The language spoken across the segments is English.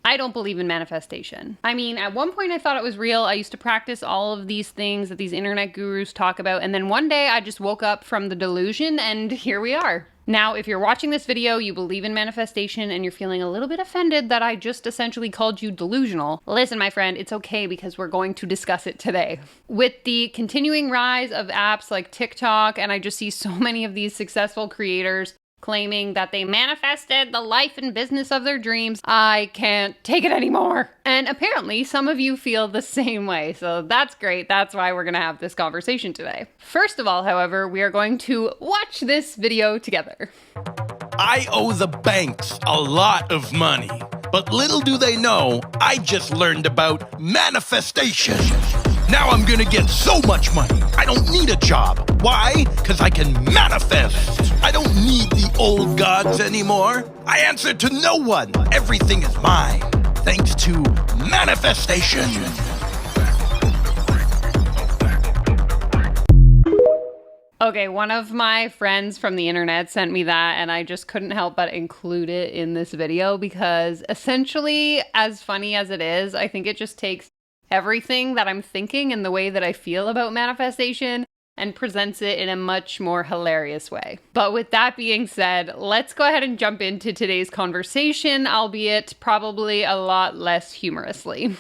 I don't believe in manifestation. I mean, at one point I thought it was real. I used to practice all of these things that these internet gurus talk about, and then one day I just woke up from the delusion, and here we are. Now, if you're watching this video, you believe in manifestation, and you're feeling a little bit offended that I just essentially called you delusional, listen, my friend, it's okay because we're going to discuss it today. With the continuing rise of apps like TikTok, and I just see so many of these successful creators claiming that they manifested the life and business of their dreams, I can't take it anymore. And apparently some of you feel the same way, so that's great. That's why we're gonna have this conversation today. First of all, however, we are going to watch this video together. I owe the banks a lot of money, but little do they know, I just learned about manifestation. Now I'm gonna get so much money, I don't need a job. Why? Because I can manifest. I don't need the old gods anymore. I answer to no one. Everything is mine, thanks to manifestation. Okay, one of my friends from the internet sent me that, and I just couldn't help but include it in this video because essentially, as funny as it is, I think it just takes everything that I'm thinking and the way that I feel about manifestation and presents it in a much more hilarious way. But with that being said, let's go ahead and jump into today's conversation, albeit probably a lot less humorously.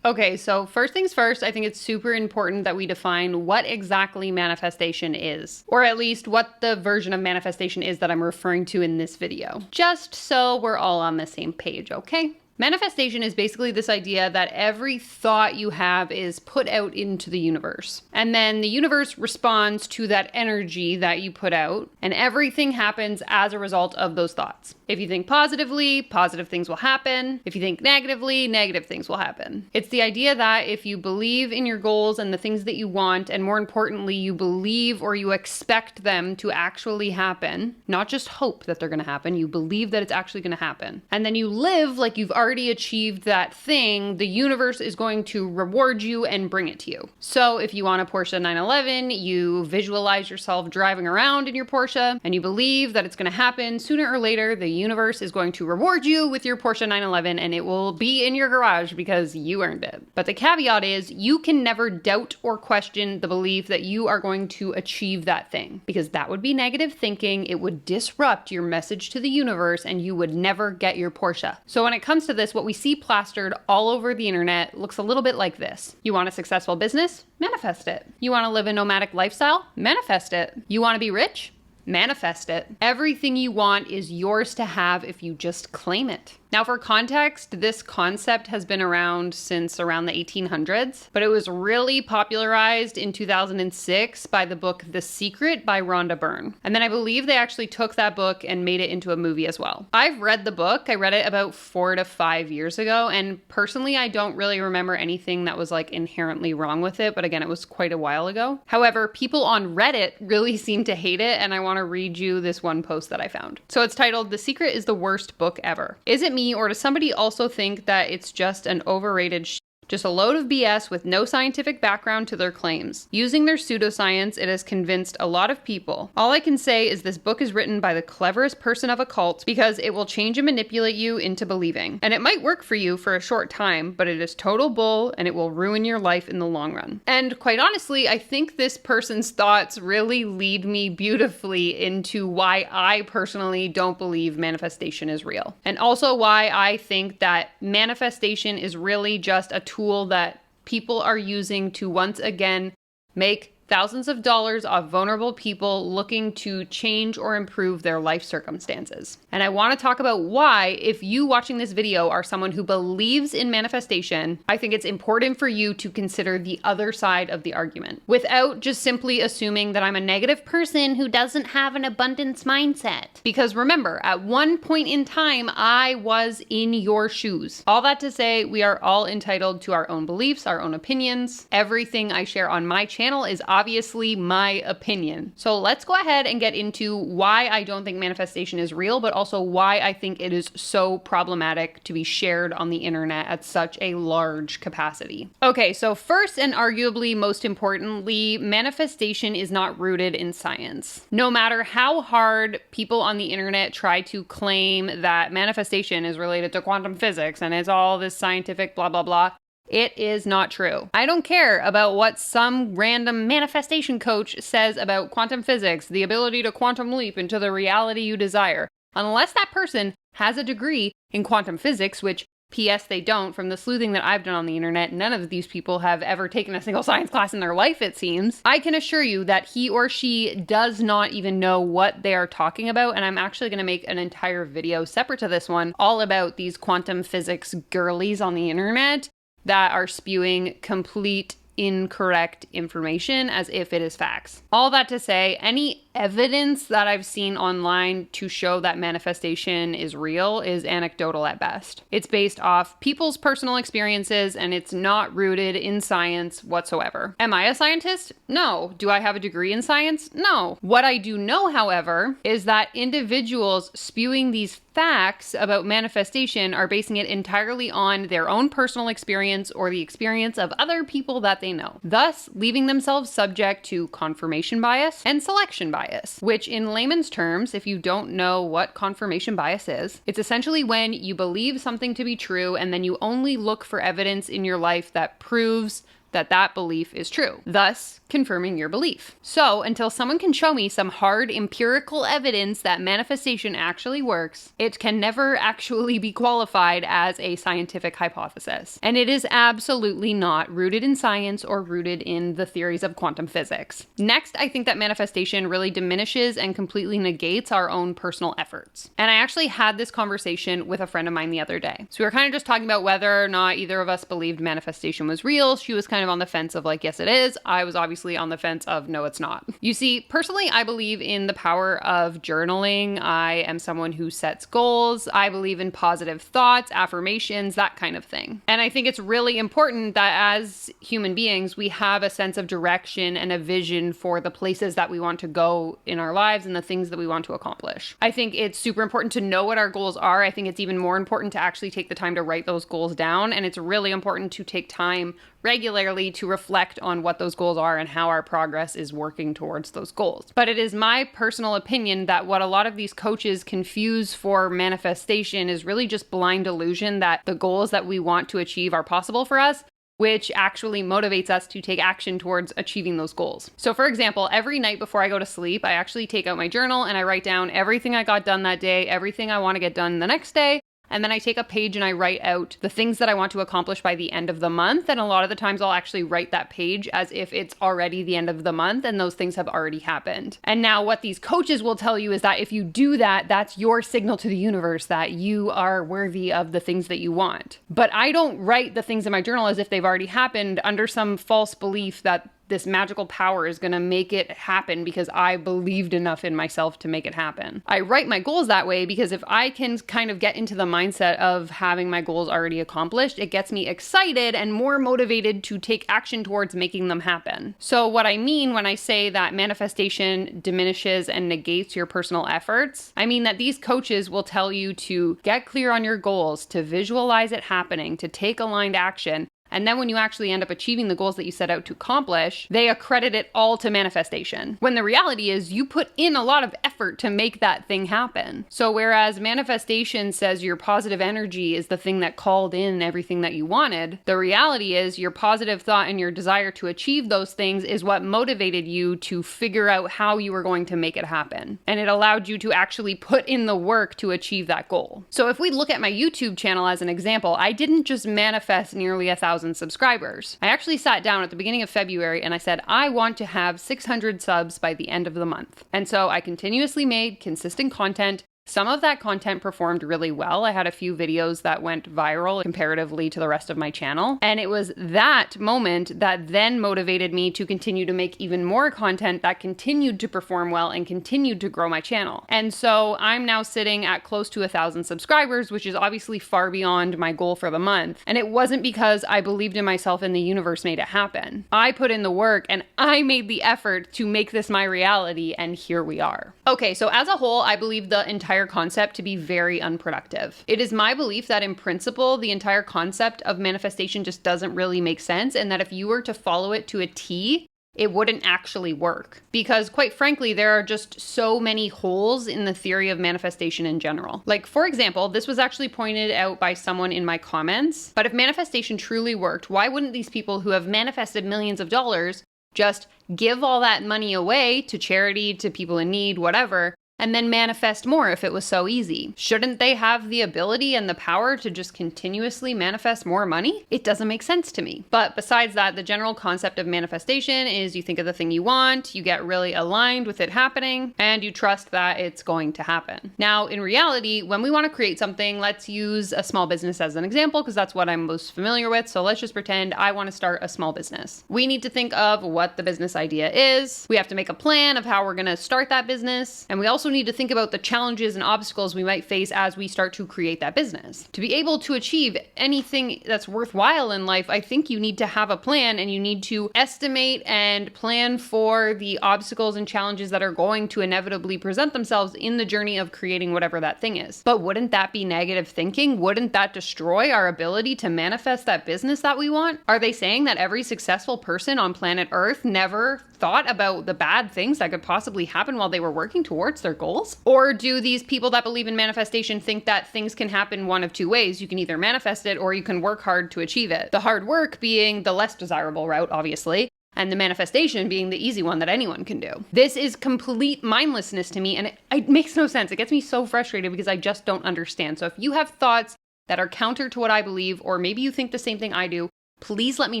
Okay, so first things first, I think it's super important that we define what exactly manifestation is, or at least what the version of manifestation is that I'm referring to in this video, just so we're all on the same page, okay? Manifestation is basically this idea that every thought you have is put out into the universe. And then the universe responds to that energy that you put out, and everything happens as a result of those thoughts. If you think positively, positive things will happen. If you think negatively, negative things will happen. It's the idea that if you believe in your goals and the things that you want, and more importantly, you believe or you expect them to actually happen, not just hope that they're going to happen, you believe that it's actually going to happen. And then you live like you've already achieved that thing, the universe is going to reward you and bring it to you. So if you want a Porsche 911, you visualize yourself driving around in your Porsche and you believe that it's going to happen sooner or later. The universe is going to reward you with your Porsche 911 and it will be in your garage because you earned it. But the caveat is you can never doubt or question the belief that you are going to achieve that thing, because that would be negative thinking. It would disrupt your message to the universe and you would never get your Porsche. So when it comes to this, what we see plastered all over the internet looks a little bit like this. You want a successful business? Manifest it. You want to live a nomadic lifestyle? Manifest it. You want to be rich? Manifest it. Everything you want is yours to have if you just claim it. Now, for context, this concept has been around since around the 1800s, but it was really popularized in 2006 by the book The Secret by Rhonda Byrne. And then I believe they actually took that book and made it into a movie as well. I've read the book. I read it about 4 to 5 years ago, and personally, I don't really remember anything that was like inherently wrong with it, but again, it was quite a while ago. However, people on Reddit really seem to hate it, and I want to read you this one post that I found. So it's titled, "The Secret is the Worst Book Ever. Is it me, or does somebody also think that it's just an overrated just a load of BS with no scientific background to their claims? Using their pseudoscience, it has convinced a lot of people. All I can say is this book is written by the cleverest person of a cult because it will change and manipulate you into believing. And it might work for you for a short time, but it is total bull and it will ruin your life in the long run." And quite honestly, I think this person's thoughts really lead me beautifully into why I personally don't believe manifestation is real. And also why I think that manifestation is really just a tool that people are using to once again make thousands of dollars off vulnerable people looking to change or improve their life circumstances. And I want to talk about why, if you watching this video are someone who believes in manifestation, I think it's important for you to consider the other side of the argument without just simply assuming that I'm a negative person who doesn't have an abundance mindset. Because remember, at one point in time, I was in your shoes. All that to say, we are all entitled to our own beliefs, our own opinions. Everything I share on my channel is obviously my opinion. So let's go ahead and get into why I don't think manifestation is real, but also why I think it is so problematic to be shared on the internet at such a large capacity. Okay, so first and arguably most importantly, manifestation is not rooted in science. No matter how hard people on the internet try to claim that manifestation is related to quantum physics and it's all this scientific blah blah blah, it is not true. I don't care about what some random manifestation coach says about quantum physics, the ability to quantum leap into the reality you desire. Unless that person has a degree in quantum physics, which P.S. they don't. From the sleuthing that I've done on the internet, none of these people have ever taken a single science class in their life, it seems. I can assure you that he or she does not even know what they are talking about, and I'm actually going to make an entire video separate to this one all about these quantum physics girlies on the internet that are spewing complete incorrect information as if it is facts. All that to say, any evidence that I've seen online to show that manifestation is real is anecdotal at best. It's based off people's personal experiences and it's not rooted in science whatsoever. Am I a scientist? No. Do I have a degree in science? No. What I do know, however, is that individuals spewing these facts about manifestation are basing it entirely on their own personal experience or the experience of other people that they know, thus leaving themselves subject to confirmation bias and selection bias, which in layman's terms, if you don't know what confirmation bias is, it's essentially when you believe something to be true and then you only look for evidence in your life that proves that that belief is true, thus confirming your belief. So until someone can show me some hard empirical evidence that manifestation actually works, it can never actually be qualified as a scientific hypothesis. And it is absolutely not rooted in science or rooted in the theories of quantum physics. Next, I think that manifestation really diminishes and completely negates our own personal efforts. And I actually had this conversation with a friend of mine the other day. So we were kind of just talking about whether or not either of us believed manifestation was real. She was kind of on the fence of like, yes, it is. I was obviously on the fence of no, it's not. You see, personally, I believe in the power of journaling. I am someone who sets goals. I believe in positive thoughts, affirmations, that kind of thing. And I think it's really important that as human beings, we have a sense of direction and a vision for the places that we want to go in our lives and the things that we want to accomplish. I think it's super important to know what our goals are. I think it's even more important to actually take the time to write those goals down. And it's really important to take time regularly to reflect on what those goals are and how our progress is working towards those goals. But it is my personal opinion that what a lot of these coaches confuse for manifestation is really just blind delusion that the goals that we want to achieve are possible for us, which actually motivates us to take action towards achieving those goals. So for example, every night before I go to sleep, I actually take out my journal and I write down everything I got done that day, everything I want to get done the next day. And then I take a page and I write out the things that I want to accomplish by the end of the month. And a lot of the times I'll actually write that page as if it's already the end of the month and those things have already happened. And now what these coaches will tell you is that if you do that, that's your signal to the universe that you are worthy of the things that you want. But I don't write the things in my journal as if they've already happened under some false belief that this magical power is going to make it happen because I believed enough in myself to make it happen. I write my goals that way because if I can kind of get into the mindset of having my goals already accomplished, it gets me excited and more motivated to take action towards making them happen. So what I mean when I say that manifestation diminishes and negates your personal efforts, I mean that these coaches will tell you to get clear on your goals, to visualize it happening, to take aligned action. And then when you actually end up achieving the goals that you set out to accomplish, they accredit it all to manifestation. When the reality is you put in a lot of effort to make that thing happen. So whereas manifestation says your positive energy is the thing that called in everything that you wanted, the reality is your positive thought and your desire to achieve those things is what motivated you to figure out how you were going to make it happen. And it allowed you to actually put in the work to achieve that goal. So if we look at my YouTube channel as an example, I didn't just manifest nearly 1,000 subscribers. I actually sat down at the beginning of February and I said, I want to have 600 subs by the end of the month. And so I continuously made consistent content Some of that content performed really well. I had a few videos that went viral comparatively to the rest of my channel. And it was that moment that then motivated me to continue to make even more content that continued to perform well and continued to grow my channel. And so I'm now sitting at close to 1,000 subscribers, which is obviously far beyond my goal for the month. And it wasn't because I believed in myself and the universe made it happen. I put in the work and I made the effort to make this my reality, and here we are. Okay, so as a whole, I believe the entire concept to be very unproductive. It is my belief that in principle, the entire concept of manifestation just doesn't really make sense, and that if you were to follow it to a T, it wouldn't actually work. Because quite frankly, there are just so many holes in the theory of manifestation in general. Like, for example, this was actually pointed out by someone in my comments, but if manifestation truly worked, why wouldn't these people who have manifested millions of dollars just give all that money away to charity, to people in need, whatever, and then manifest more if it was so easy? Shouldn't they have the ability and the power to just continuously manifest more money? It doesn't make sense to me. But besides that, the general concept of manifestation is you think of the thing you want, you get really aligned with it happening, and you trust that it's going to happen. Now, in reality, when we want to create something, let's use a small business as an example, because that's what I'm most familiar with. So let's just pretend I want to start a small business. We need to think of what the business idea is. We have to make a plan of how we're going to start that business. And we also need to think about the challenges and obstacles we might face as we start to create that business. To be able to achieve anything that's worthwhile in life, I think you need to have a plan, and you need to estimate and plan for the obstacles and challenges that are going to inevitably present themselves in the journey of creating whatever that thing is. But wouldn't that be negative thinking? Wouldn't that destroy our ability to manifest that business that we want? Are they saying that every successful person on planet Earth never thought about the bad things that could possibly happen while they were working towards their goals? Or do these people that believe in manifestation think that things can happen one of two ways? You can either manifest it or you can work hard to achieve it. The hard work being the less desirable route, obviously, and the manifestation being the easy one that anyone can do. This is complete mindlessness to me, and it makes no sense. It gets me so frustrated because I just don't understand. So if you have thoughts that are counter to what I believe, or maybe you think the same thing I do, please let me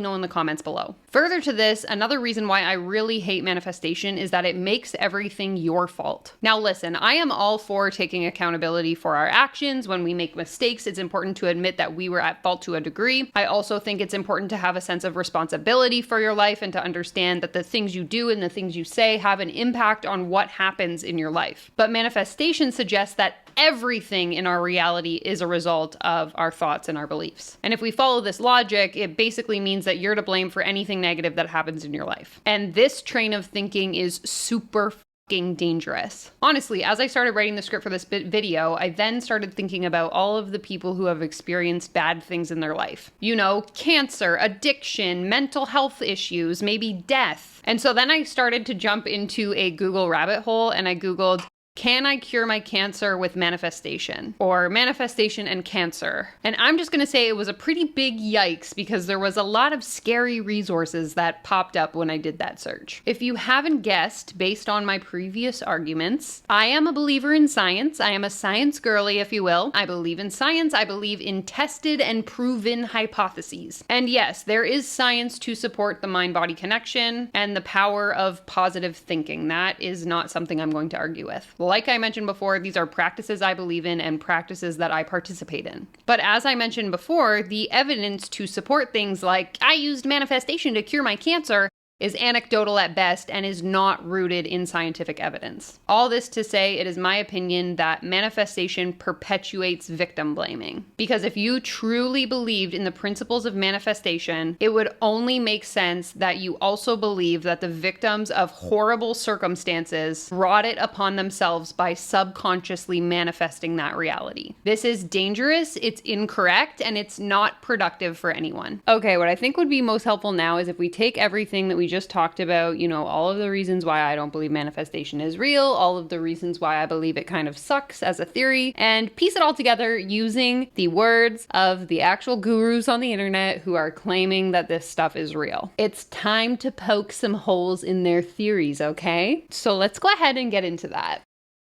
know in the comments below. Further to this, another reason why I really hate manifestation is that it makes everything your fault. Now listen, I am all for taking accountability for our actions. When we make mistakes, it's important to admit that we were at fault to a degree. I also think it's important to have a sense of responsibility for your life and to understand that the things you do and the things you say have an impact on what happens in your life. But manifestation suggests that everything in our reality is a result of our thoughts and our beliefs. And if we follow this logic, it basically means that you're to blame for anything negative that happens in your life. And this train of thinking is super fucking dangerous. Honestly, as I started writing the script for this video, I then started thinking about all of the people who have experienced bad things in their life. You know, cancer, addiction, mental health issues, maybe death. And so then I started to jump into a Google rabbit hole, and I Googled, can I cure my cancer with manifestation? Or manifestation and cancer? And I'm just gonna say it was a pretty big yikes, because there was a lot of scary resources that popped up when I did that search. If you haven't guessed, based on my previous arguments, I am a believer in science. I am a science girly, if you will. I believe in science. I believe in tested and proven hypotheses. And yes, there is science to support the mind-body connection and the power of positive thinking. That is not something I'm going to argue with. Like I mentioned before, these are practices I believe in and practices that I participate in. But as I mentioned before, the evidence to support things like, I used manifestation to cure my cancer, is anecdotal at best and is not rooted in scientific evidence. All this to say, it is my opinion that manifestation perpetuates victim blaming. Because if you truly believed in the principles of manifestation, it would only make sense that you also believe that the victims of horrible circumstances brought it upon themselves by subconsciously manifesting that reality. This is dangerous, it's incorrect, and it's not productive for anyone. Okay, what I think would be most helpful now is if we take everything that we just talked about, you know, all of the reasons why I don't believe manifestation is real, all of the reasons why I believe it kind of sucks as a theory, and piece it all together using the words of the actual gurus on the internet who are claiming that this stuff is real. It's time to poke some holes in their theories, okay? So let's go ahead and get into that.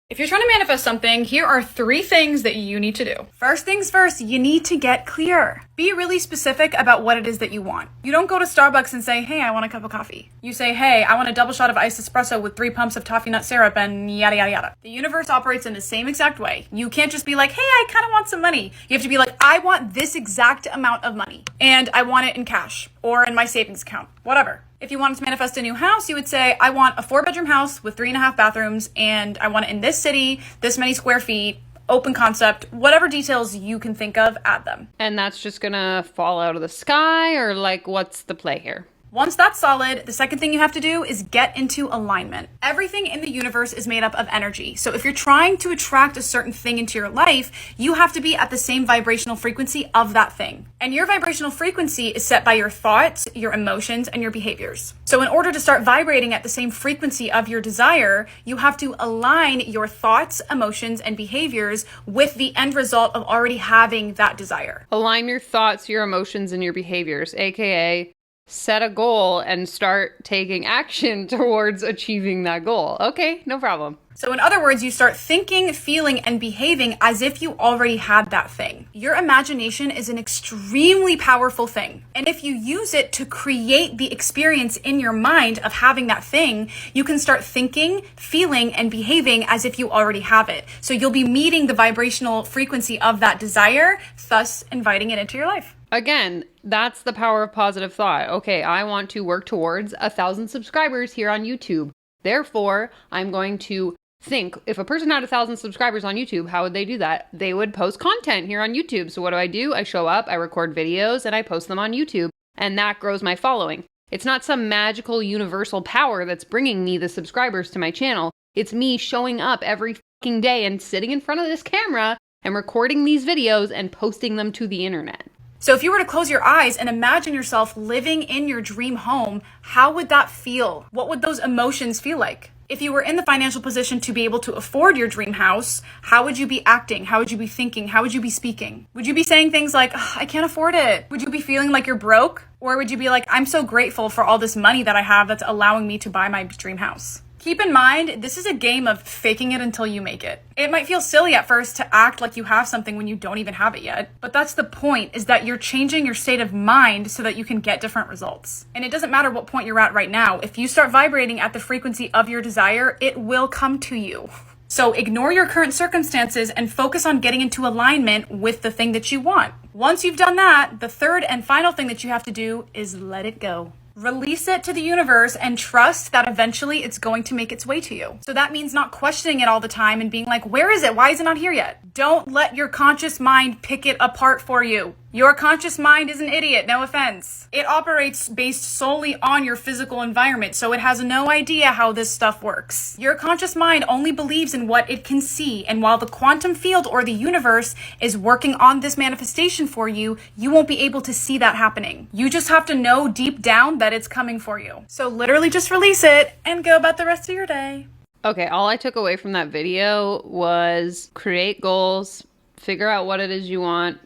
If you're trying to manifest something, here are 3 things that you need to do. First things first, you need to get clear. Be really specific about what it is that you want. You don't go to Starbucks and say, hey, I want a cup of coffee. You say, hey, I want a double shot of iced espresso with 3 pumps of toffee nut syrup and yada, yada, yada. The universe operates in the same exact way. You can't just be like, hey, I kind of want some money. You have to be like, I want this exact amount of money and I want it in cash or in my savings account, whatever. If you wanted to manifest a new house, you would say, I want a 4-bedroom house with 3.5 bathrooms, and I want it in this city, this many square feet, open concept, whatever details you can think of, add them. And that's just gonna fall out of the sky, or like, what's the play here? Once that's solid, the second thing you have to do is get into alignment. Everything in the universe is made up of energy. So if you're trying to attract a certain thing into your life, you have to be at the same vibrational frequency of that thing. And your vibrational frequency is set by your thoughts, your emotions, and your behaviors. So in order to start vibrating at the same frequency of your desire, you have to align your thoughts, emotions, and behaviors with the end result of already having that desire. Align your thoughts, your emotions, and your behaviors, aka set a goal and start taking action towards achieving that goal. Okay, no problem. So in other words, you start thinking, feeling, and behaving as if you already had that thing. Your imagination is an extremely powerful thing. And if you use it to create the experience in your mind of having that thing, you can start thinking, feeling, and behaving as if you already have it. So you'll be meeting the vibrational frequency of that desire, thus inviting it into your life. Again, that's the power of positive thought. Okay, I want to work towards 1,000 subscribers here on YouTube. Therefore, I'm going to think, if a person had 1,000 subscribers on YouTube, how would they do that? They would post content here on YouTube. So what do? I show up, I record videos, and I post them on YouTube. And that grows my following. It's not some magical universal power that's bringing me the subscribers to my channel. It's me showing up every fucking day and sitting in front of this camera and recording these videos and posting them to the internet. So if you were to close your eyes and imagine yourself living in your dream home, how would that feel? What would those emotions feel like? If you were in the financial position to be able to afford your dream house, how would you be acting? How would you be thinking? How would you be speaking? Would you be saying things like, I can't afford it? Would you be feeling like you're broke? Or would you be like, I'm so grateful for all this money that I have that's allowing me to buy my dream house? Keep in mind, this is a game of faking it until you make it. It might feel silly at first to act like you have something when you don't even have it yet, but that's the point, is that you're changing your state of mind so that you can get different results. And it doesn't matter what point you're at right now. If you start vibrating at the frequency of your desire, it will come to you. So ignore your current circumstances and focus on getting into alignment with the thing that you want. Once you've done that, the third and final thing that you have to do is let it go. Release it to the universe and trust that eventually it's going to make its way to you. So that means not questioning it all the time and being like, where is it? Why is it not here yet? Don't let your conscious mind pick it apart for you. Your conscious mind is an idiot, no offense. It operates based solely on your physical environment, so it has no idea how this stuff works. Your conscious mind only believes in what it can see, and while the quantum field or the universe is working on this manifestation for you, you won't be able to see that happening. You just have to know deep down that it's coming for you. So literally just release it and go about the rest of your day. Okay, all I took away from that video was create goals, figure out what it is you want,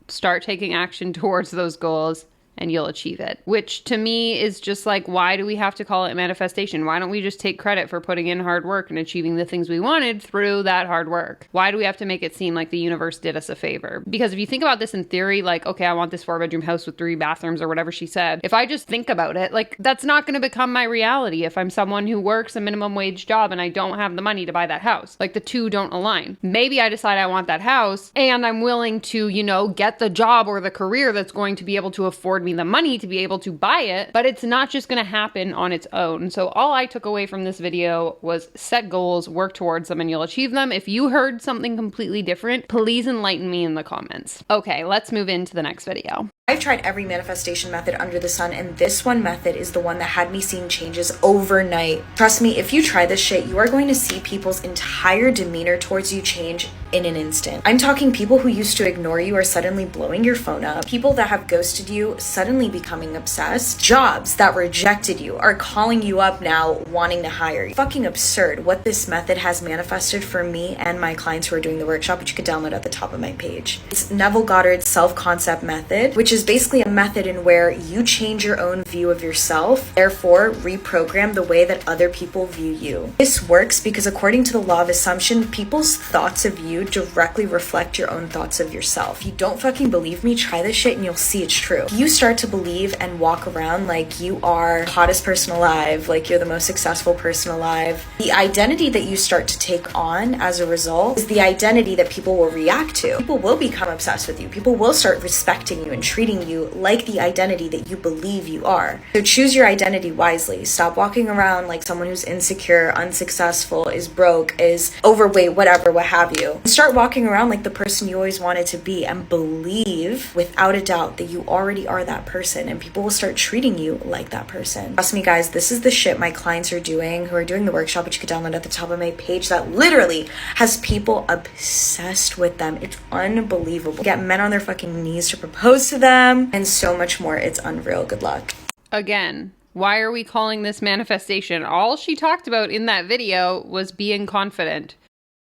start taking action towards those goals, and you'll achieve it. Which to me is just like, why do we have to call it manifestation? Why don't we just take credit for putting in hard work and achieving the things we wanted through that hard work? Why do we have to make it seem like the universe did us a favor? Because if you think about this in theory, like, okay, I want this 4-bedroom house with 3 bathrooms or whatever she said. If I just think about it, like, that's not going to become my reality if I'm someone who works a minimum wage job and I don't have the money to buy that house. Like, the two don't align. Maybe I decide I want that house and I'm willing to, get the job or the career that's going to be able to afford me the money to be able to buy it, but it's not just going to happen on its own. So all I took away from this video was set goals, work towards them, and you'll achieve them. If you heard something completely different, please enlighten me in the comments. Okay, let's move into the next video. I've tried every manifestation method under the sun, and this one method is the one that had me seeing changes overnight. Trust me, if you try this shit, you are going to see people's entire demeanor towards you change in an instant. I'm talking people who used to ignore you are suddenly blowing your phone up, people that have ghosted you suddenly becoming obsessed. Jobs that rejected you are calling you up now, wanting to hire you. Fucking absurd what this method has manifested for me and my clients who are doing the workshop, which you can download at the top of my page. It's Neville Goddard's self-concept method, which is basically a method in where you change your own view of yourself, therefore reprogram the way that other people view you. This works because according to the law of assumption, people's thoughts of you directly reflect your own thoughts of yourself. If you don't fucking believe me, try this shit and you'll see it's true. If you start to believe and walk around like you are the hottest person alive, like you're the most successful person alive, the identity that you start to take on as a result is the identity that people will react to. People will become obsessed with you. People will start respecting you and treating you like the identity that you believe you are. So choose your identity wisely. Stop walking around like someone who's insecure, unsuccessful, is broke, is overweight, whatever, what have you. Start walking around like the person you always wanted to be and believe without a doubt that you already are that person, and people will start treating you like that person. Trust me guys, this is the shit my clients are doing who are doing the workshop, which you can download at the top of my page, that literally has people obsessed with them. It's unbelievable. Get men on their fucking knees to propose to them and so much more. It's unreal. Good luck. Again, why are we calling this manifestation? All she talked about in that video was being confident.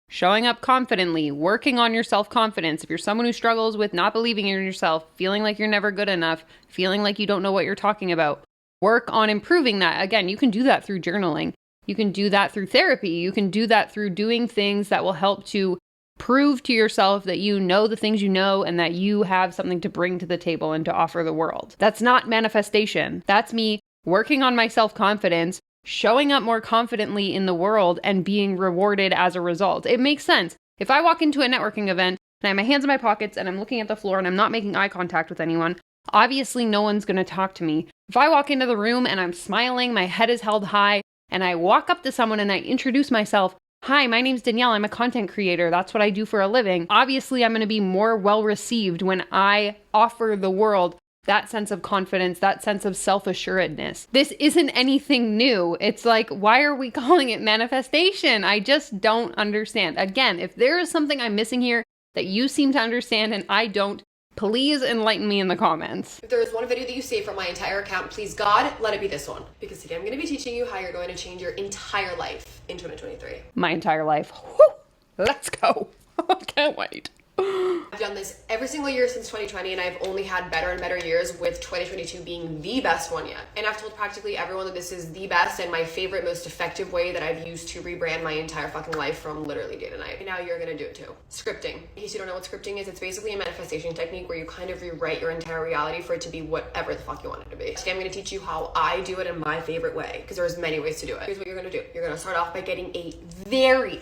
Showing up confidently, working on your self-confidence. If you're someone who struggles with not believing in yourself, feeling like you're never good enough, feeling like you don't know what you're talking about, work on improving that. Again, you can do that through journaling. You can do that through therapy. You can do that through doing things that will help to prove to yourself that you know the things you know and that you have something to bring to the table and to offer the world. That's not manifestation. That's me working on my self-confidence, showing up more confidently in the world and being rewarded as a result. It makes sense. If I walk into a networking event and I have my hands in my pockets and I'm looking at the floor and I'm not making eye contact with anyone, obviously no one's going to talk to me. If I walk into the room and I'm smiling, my head is held high, and I walk up to someone and I introduce myself, "Hi, my name's Danielle. I'm a content creator. That's what I do for a living." Obviously, I'm going to be more well received when I offer the world that sense of confidence, that sense of self-assuredness. This isn't anything new. It's like, why are we calling it manifestation? I just don't understand. Again, if there is something I'm missing here that you seem to understand and I don't, please enlighten me in the comments. If there is one video that you saved from my entire account, please God, let it be this one. Because today I'm going to be teaching you how you're going to change your entire life in 2023. My entire life. Whew, let's go. Can't wait. I've done this every single year since 2020, and I've only had better and better years, with 2022 being the best one yet. And I've told practically everyone that this is the best and my favorite, most effective way that I've used to rebrand my entire fucking life from literally day to night. And now you're gonna do it too. Scripting. In case you don't know what scripting is, it's basically a manifestation technique where you kind of rewrite your entire reality for it to be whatever the fuck you want it to be. Today I'm gonna teach you how I do it in my favorite way, because there's many ways to do it. Here's what you're gonna do. You're gonna start off by getting a very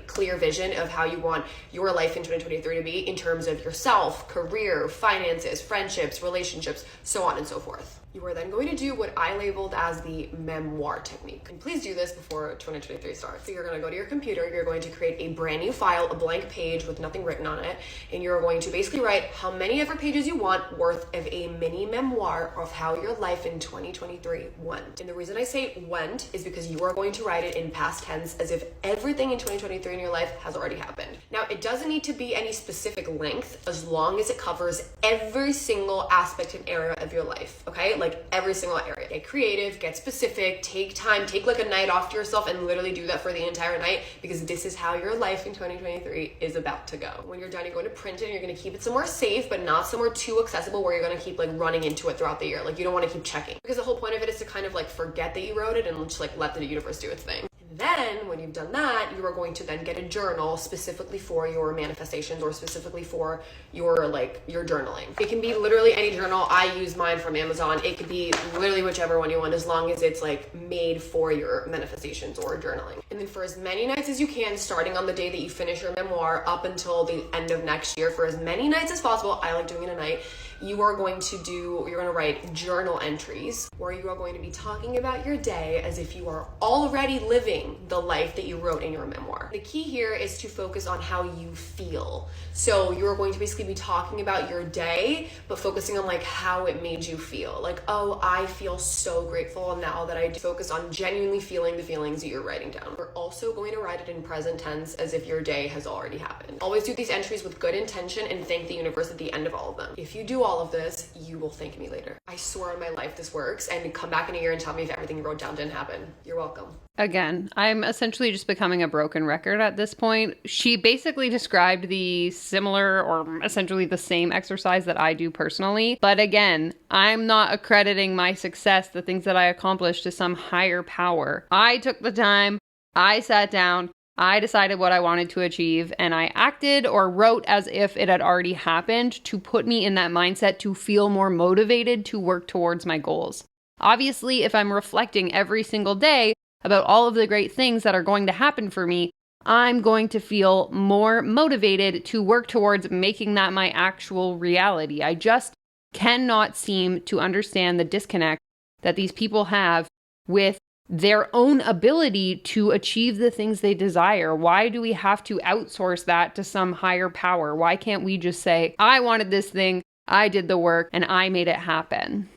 clear vision of how you want your life in 2023 to be in terms of yourself, career, finances, friendships, relationships, so on and so forth. You are then going to do what I labeled as the memoir technique. And please do this before 2023 starts. So you're going to go to your computer, you're going to create a brand new file, a blank page with nothing written on it, and you're going to basically write how many ever pages you want worth of a mini memoir of how your life in 2023 went. And the reason I say went is because you are going to write it in past tense as if everything in 2023 in your life has already happened. Now, it doesn't need to be any specific length as long as it covers every single aspect and area of your life, okay? Like every single area. Get creative, get specific, take time, take like a night off to yourself and literally do that for the entire night, because this is how your life in 2023 is about to go. When you're done, you're going to print it and you're going to keep it somewhere safe, but not somewhere too accessible where you're going to keep like running into it throughout the year. Like you don't want to keep checking, because the whole point of it is to kind of like forget that you wrote it and just like let the universe do its thing. Then when you've done that, you are going to then get a journal specifically for your manifestations or specifically for your journaling. It can be literally any journal. I use mine from Amazon. It could be literally whichever one you want, as long as it's like made for your manifestations or journaling. And then for as many nights as you can, starting on the day that you finish your memoir up until the end of next year, for as many nights as possible, I like doing it a night, you're going to write journal entries where you are going to be talking about your day as if you are already living the life that you wrote in your memoir. The key here is to focus on how you feel. So you're going to basically be talking about your day, but focusing on like how it made you feel. Like, oh, I feel so grateful now that I do. Focus on genuinely feeling the feelings that you're writing down. We're also going to write it in present tense as if your day has already happened. Always do these entries with good intention and thank the universe at the end of all of them. If you do all of this, you will thank me later. I swear on my life this works, and come back in a year and tell me if everything you wrote down didn't happen. You're welcome. Again, I'm essentially just becoming a broken record at this point. She basically described the similar or essentially the same exercise that I do personally. But again, I'm not accrediting my success, the things that I accomplished, to some higher power. I took the time, I sat down, I decided what I wanted to achieve, and I acted or wrote as if it had already happened to put me in that mindset to feel more motivated to work towards my goals. Obviously, if I'm reflecting every single day about all of the great things that are going to happen for me, I'm going to feel more motivated to work towards making that my actual reality. I just cannot seem to understand the disconnect that these people have with their own ability to achieve the things they desire. Why do we have to outsource that to some higher power? Why can't we just say, I wanted this thing, I did the work, and I made it happen?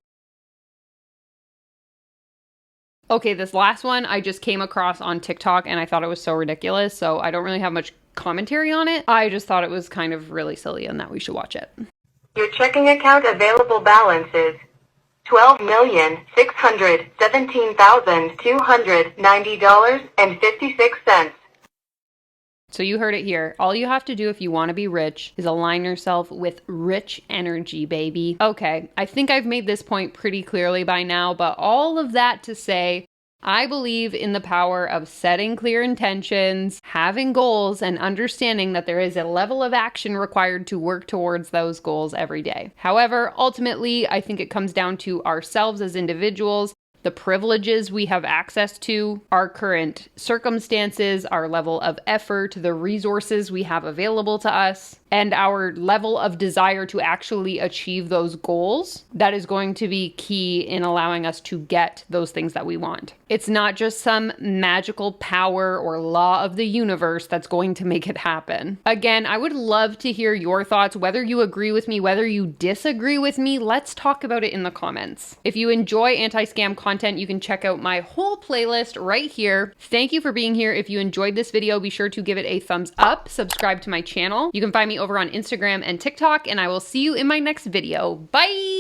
Okay, this last one I just came across on TikTok and I thought it was so ridiculous, so I don't really have much commentary on it. I just thought it was kind of really silly and that we should watch it. Your checking account available balance is $12,617,290.56. So you heard it here. All you have to do if you want to be rich is align yourself with rich energy, baby. Okay, I think I've made this point pretty clearly by now, but all of that to say, I believe in the power of setting clear intentions, having goals, and understanding that there is a level of action required to work towards those goals every day. However, ultimately, I think it comes down to ourselves as individuals, the privileges we have access to, our current circumstances, our level of effort, the resources we have available to us, and our level of desire to actually achieve those goals. That is going to be key in allowing us to get those things that we want. It's not just some magical power or law of the universe that's going to make it happen. Again, I would love to hear your thoughts, whether you agree with me, whether you disagree with me. Let's talk about it in the comments. If you enjoy anti-scam content, you can check out my whole playlist right here. Thank you for being here. If you enjoyed this video, be sure to give it a thumbs up, subscribe to my channel. You can find me over on Instagram and TikTok, and I will see you in my next video. Bye!